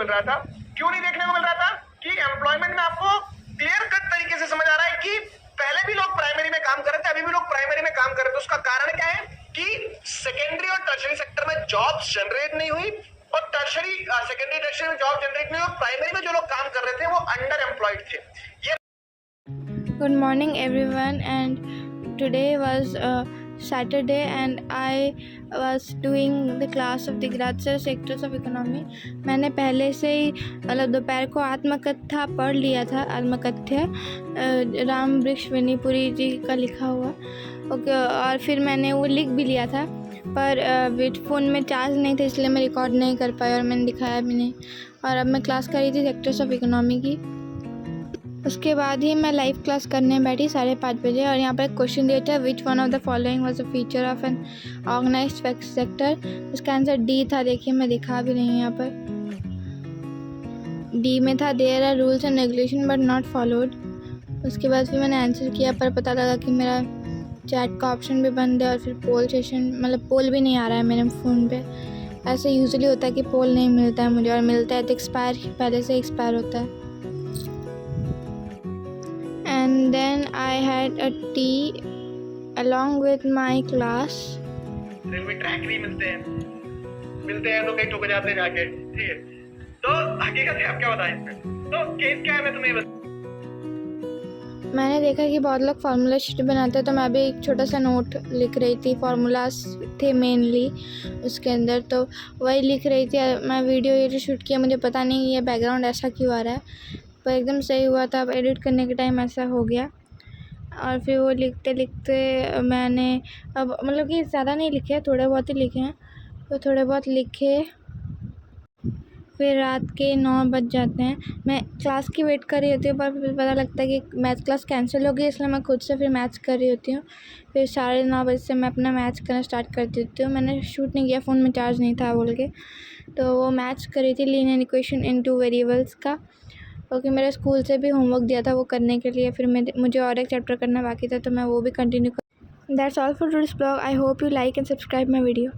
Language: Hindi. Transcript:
मिल रहा था। क्यों नहीं देखने को मिल रहा था? कि एम्प्लॉयमेंट में आपको क्लियर कट तरीके से समझ आ रहा है कि पहले भी लोग प्राइमरी में काम कर रहे थे, अभी भी लोग प्राइमरी में काम कर रहे थे। उसका कारण क्या है कि सेकेंडरी और टर्शरी सेक्टर में जॉब्स जनरेट नहीं हुई, और टर्शरी सेकेंडरी टर्शरी में जॉब जनरेट नहीं हुई, और प्राइमरी में जो लोग काम कर रहे थे वो अंडर एम्प्लॉयड थे। ये Good morning everyone, and today was Saturday and I was doing the class of the Grazia sectors of economy. मैंने पहले से ही मतलब दोपहर को आत्मकथा पढ़ लिया था, आत्मकथ्य राम वृक्ष वनीपुरी जी का लिखा हुआ। ओके, और फिर मैंने वो लिख भी लिया था, पर फ़ोन में चार्ज नहीं था इसलिए मैं रिकॉर्ड नहीं कर पाई और मैंने दिखाया भी नहीं। और अब मैं क्लास कर रही थी सेक्टर्स ऑफ इकोनॉमी की। उसके बाद ही मैं लाइव क्लास करने बैठी 5:30 बजे, और यहाँ पर एक क्वेश्चन दिया था, which one of the following was a feature of an organized sector. उसका आंसर डी था। देखिए मैं दिखा भी रही हूँ, यहाँ पर डी में था, there are rules and regulation but not followed. उसके बाद फिर मैंने आंसर किया, पर पता लगा कि मेरा चैट का ऑप्शन भी बंद है, और फिर पोल सेशन मतलब पोल भी नहीं आ रहा है मेरे फ़ोन पे। ऐसे यूजुअली होता है कि पोल नहीं मिलता है मुझे, और मिलता है तो एक्सपायर पहले से एक्सपायर होता है। And then I had a tea along with my class. Railway track नहीं मिलते हैं तो कहीं ठुक जाते हैं जाके, ठीक है। तो हकीकत है, आप क्या बताएं इसमें? तो केस क्या है, मैं तुम्हें मैंने देखा कि बहुत लोग फार्मूला शीट बनाते हैं, तो मैं भी एक छोटा सा नोट लिख रही थी। फार्मूलाज थे मेनली उसके अंदर, तो वही लिख रही थी। मैं वीडियो ये जो शूट किया, मुझे पता नहीं ये बैकग्राउंड ऐसा क्यों आ रहा है, पर एकदम सही हुआ था। अब एडिट करने के टाइम ऐसा हो गया। और फिर वो लिखते लिखते मैंने अब मतलब कि ज़्यादा नहीं लिखे, थोड़े बहुत ही लिखे हैं, तो थोड़े बहुत लिखे। फिर रात के 9 बज जाते हैं। मैं क्लास की वेट कर रही होती हूँ, पर फिर पता लगता है कि मैथ क्लास कैंसिल हो गई, इसलिए मैं खुद से फिर मैथ्स कर रही होती हूँ। फिर 9:30 बजे से मैं अपना मैथ्स करना स्टार्ट कर देती हूँ। मैंने शूट नहीं किया, फ़ोन में चार्ज नहीं था बोल के, तो वो मैथ्स कर रही थी, लीनियर इक्वेशन इनटू वेरिएबल्स का। क्योंकि मेरे स्कूल से भी होमवर्क दिया था वो करने के लिए, फिर मुझे और एक चैप्टर करना बाकी था, तो मैं वो भी कंटिन्यू कर। That's all for today's blog. I hope you like and subscribe my video.